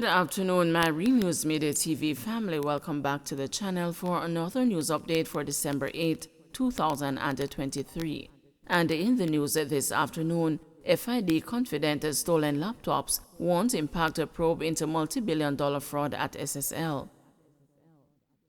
Good afternoon, my News Midday TV family. Welcome back to the channel for another news update for December 8, 2023. And in the news this afternoon, FID confident stolen laptops won't impact a probe into multi-billion-dollar fraud at SSL.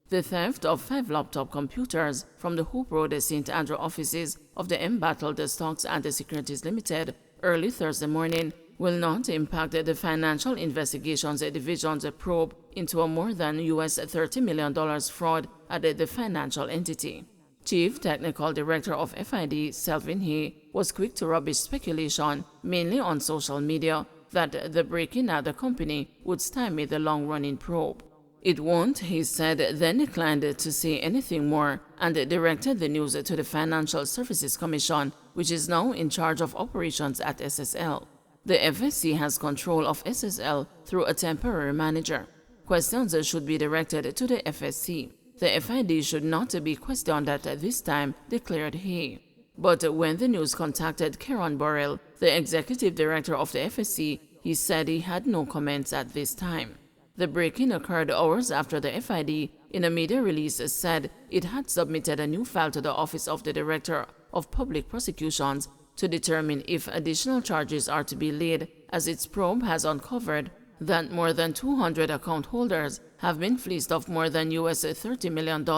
The theft of 5 laptop computers from the Hope Road St. Andrew offices of the Embattled Stocks and Securities Limited early Thursday morning will not impact the Financial Investigations Division's probe into a more than $30 million fraud at the financial entity. Chief Technical Director of FID, Selvin Hay, was quick to rubbish speculation, mainly on social media, that the break-in at the company would stymie the long-running probe. It won't, he said, then declined to say anything more and directed the news to the Financial Services Commission, which is now in charge of operations at SSL. The FSC has control of SSL through a temporary manager. Questions should be directed to the FSC. The FID should not be questioned at this time, declared Hay. But when the news contacted Karen Burrell, the executive director of the FSC, he said he had no comments at this time. The break-in occurred hours after the FID, in a media release, said it had submitted a new file to the Office of the Director of Public Prosecutions to determine if additional charges are to be laid, as its probe has uncovered that more than 200 account holders have been fleeced of more than $30 million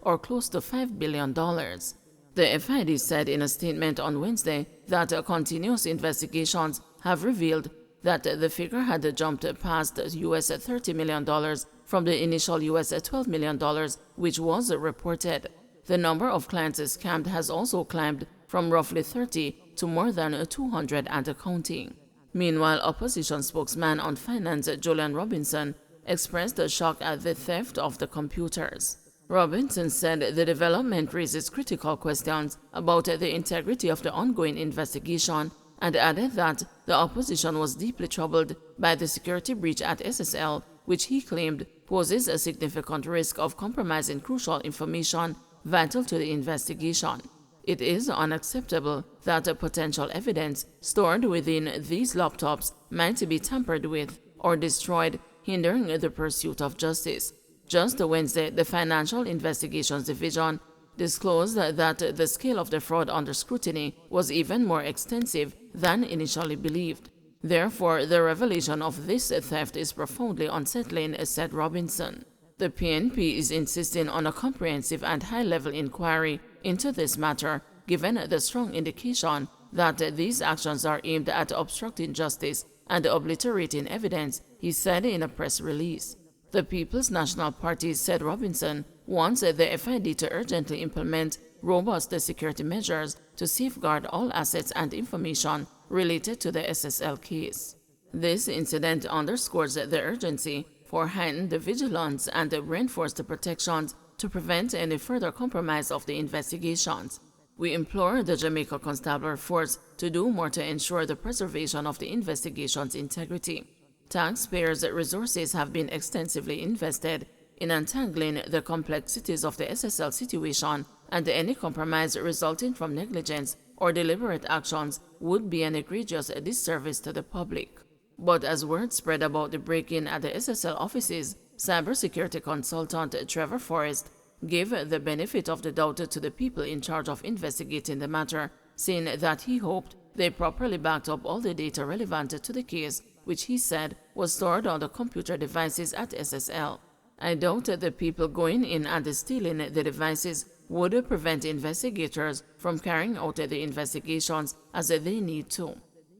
or close to $5 billion. The FID said in a statement on Wednesday that continuous investigations have revealed that the figure had jumped past $30 million from the initial $12 million, which was reported. The number of clients scammed has also climbed from roughly 30 to more than 200 and counting. Meanwhile, opposition spokesman on finance Julian Robinson expressed shock at the theft of the computers. Robinson said the development raises critical questions about the integrity of the ongoing investigation and added that the opposition was deeply troubled by the security breach at SSL, which he claimed poses a significant risk of compromising crucial information vital to the investigation. It is unacceptable that potential evidence stored within these laptops might be tampered with or destroyed, hindering the pursuit of justice. Just Wednesday, the Financial Investigations Division disclosed that the scale of the fraud under scrutiny was even more extensive than initially believed. Therefore, the revelation of this theft is profoundly unsettling, said Robinson. The PNP is insisting on a comprehensive and high-level inquiry into this matter, given the strong indication that these actions are aimed at obstructing justice and obliterating evidence, he said in a press release. The People's National Party, said Robinson, wants the FID to urgently implement robust security measures to safeguard all assets and information related to the SSL case. This incident underscores the urgency for heightened vigilance and reinforced protections to prevent any further compromise of the investigations. We implore the Jamaica Constabulary Force to do more to ensure the preservation of the investigation's integrity. Taxpayers' resources have been extensively invested in untangling the complexities of the SSL situation, and any compromise resulting from negligence or deliberate actions would be an egregious disservice to the public. But as word spread about the break-in at the SSL offices, cybersecurity consultant Trevor Forrest gave the benefit of the doubt to the people in charge of investigating the matter, saying that he hoped they properly backed up all the data relevant to the case, which he said was stored on the computer devices at SSL. I doubt the people going in and stealing the devices would prevent investigators from carrying out the investigations as they need to.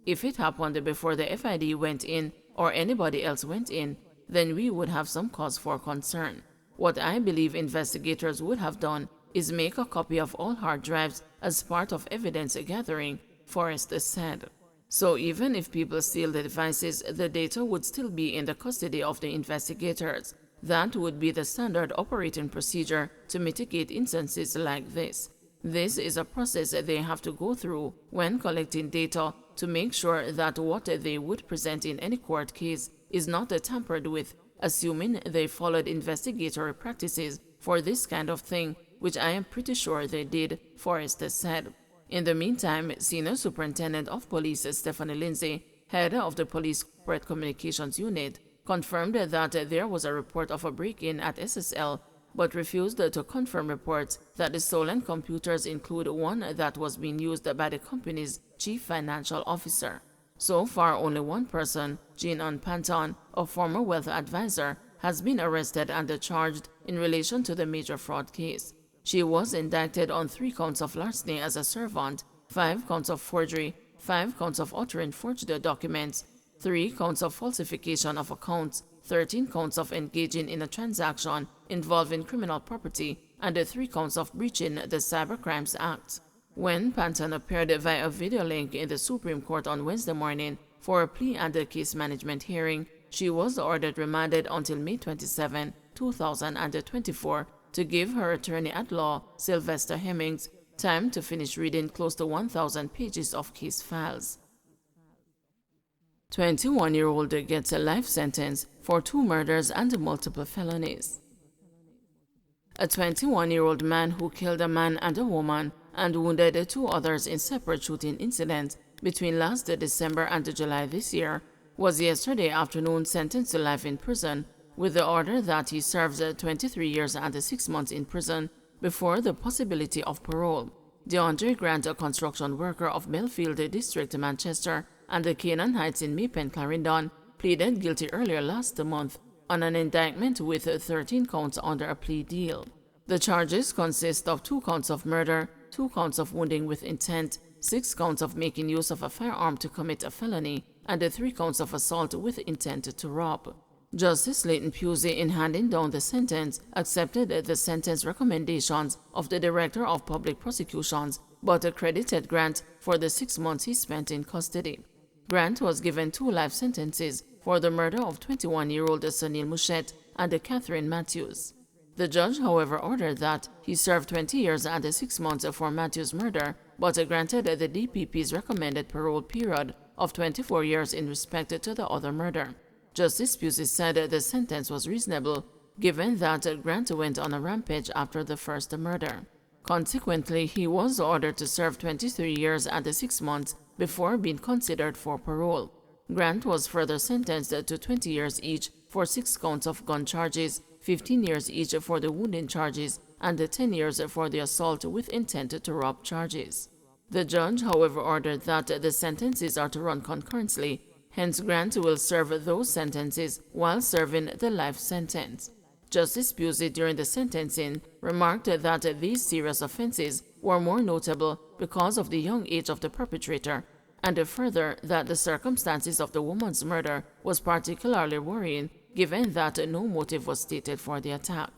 If it happened before the FID went in or anybody else went in, then we would have some cause for concern. What I believe investigators would have done is make a copy of all hard drives as part of evidence gathering, Forrest said. So even if people steal the devices, the data would still be in the custody of the investigators. That would be the standard operating procedure to mitigate instances like this. This is a process they have to go through when collecting data to make sure that what they would present in any court case is not tampered with, assuming they followed investigatory practices for this kind of thing, which I am pretty sure they did, Forrest said. In the meantime, Senior Superintendent of Police Stephanie Lindsay, head of the Police Corporate Communications Unit, confirmed that there was a report of a break-in at SSL, but refused to confirm reports that the stolen computers include one that was being used by the company's chief financial officer. So far, only one person, Jean-Ann Panton, a former wealth advisor, has been arrested and charged in relation to the major fraud case. She was indicted on 3 counts of larceny as a servant, 5 counts of forgery, 5 counts of uttering forged documents, 3 counts of falsification of accounts, 13 counts of engaging in a transaction involving criminal property, and 3 counts of breaching the Cybercrimes Act. When Panton appeared via a video link in the Supreme Court on Wednesday morning for a plea and a case management hearing, she was ordered remanded until May 27, 2024 to give her attorney at law, Sylvester Hemmings, time to finish reading close to 1,000 pages of case files. 21-year-old gets a life sentence for 2 murders and multiple felonies. A 21-year-old man who killed a man and a woman and wounded 2 others in separate shooting incidents between last December and July this year was yesterday afternoon sentenced to life in prison with the order that he serves 23 years and 6 months in prison before the possibility of parole. DeAndre Grant, a construction worker of Belfield District, Manchester, and the Canaan Heights in Maypen, Clarendon, pleaded guilty earlier last month on an indictment with 13 counts under a plea deal. The charges consist of 2 counts of murder, 2 counts of wounding with intent, 6 counts of making use of a firearm to commit a felony, and 3 counts of assault with intent to rob. Justice Leighton Pusey, in handing down the sentence, accepted the sentence recommendations of the Director of Public Prosecutions, but credited Grant for the 6 months he spent in custody. Grant was given 2 life sentences for the murder of 21-year-old Sunil Mouchette and Catherine Matthews. The judge, however, ordered that he serve 20 years and 6 months for Matthews' murder, but granted the DPP's recommended parole period of 24 years in respect to the other murder. Justice Pusey said the sentence was reasonable, given that Grant went on a rampage after the first murder. Consequently, he was ordered to serve 23 years and 6 months before being considered for parole. Grant was further sentenced to 20 years each for 6 counts of gun charges, 15 years each for the wounding charges, and 10 years for the assault with intent to rob charges. The judge, however, ordered that the sentences are to run concurrently, hence Grant will serve those sentences while serving the life sentence. Justice Pusey, during the sentencing, remarked that these serious offenses were more notable because of the young age of the perpetrator, and further that the circumstances of the woman's murder was particularly worrying, given that no motive was stated for the attack.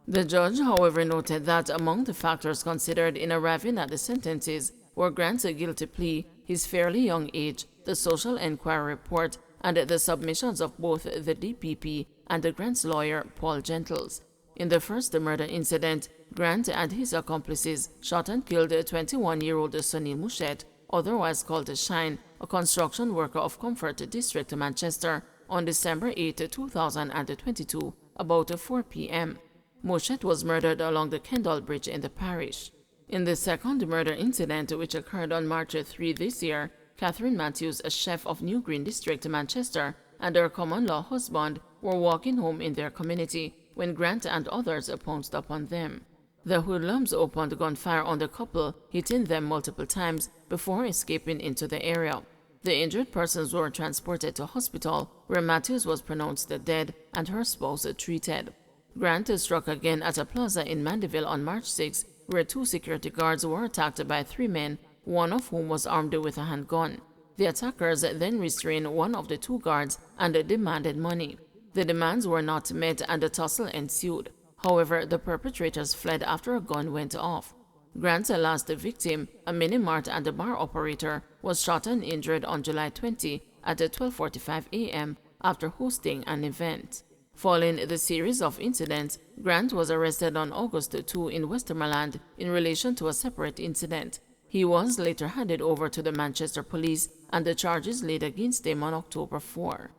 The judge, however, noted that among the factors considered in arriving at the sentences were Grant's guilty plea, his fairly young age, the social inquiry report, and the submissions of both the DPP and Grant's lawyer, Paul Gentles. In the first murder incident, Grant and his accomplices shot and killed 21-year-old Sunil Mouchette, otherwise called Shine, a construction worker of Comfort District, Manchester, on December 8, 2022, about 4 p.m. Mouchette was murdered along the Kendall Bridge in the parish. In the second murder incident, which occurred on March 3 this year, Catherine Matthews, a chef of New Green District, Manchester, and her common-law husband were walking home in their community when Grant and others pounced upon them. The hoodlums opened gunfire on the couple, hitting them multiple times before escaping into the area. The injured persons were transported to hospital, where Matthews was pronounced dead and her spouse treated. Grant struck again at a plaza in Mandeville on March 6, where 2 security guards were attacked by 3 men, one of whom was armed with a handgun. The attackers then restrained one of the 2 guards and demanded money. The demands were not met and a tussle ensued. However, the perpetrators fled after a gun went off. Grant's last victim, a mini-mart and a bar operator, was shot and injured on July 20 at 12:45 a.m. after hosting an event. Following the series of incidents, Grant was arrested on August 2 in Westmoreland in relation to a separate incident. He was later handed over to the Manchester police and the charges laid against him on October 4.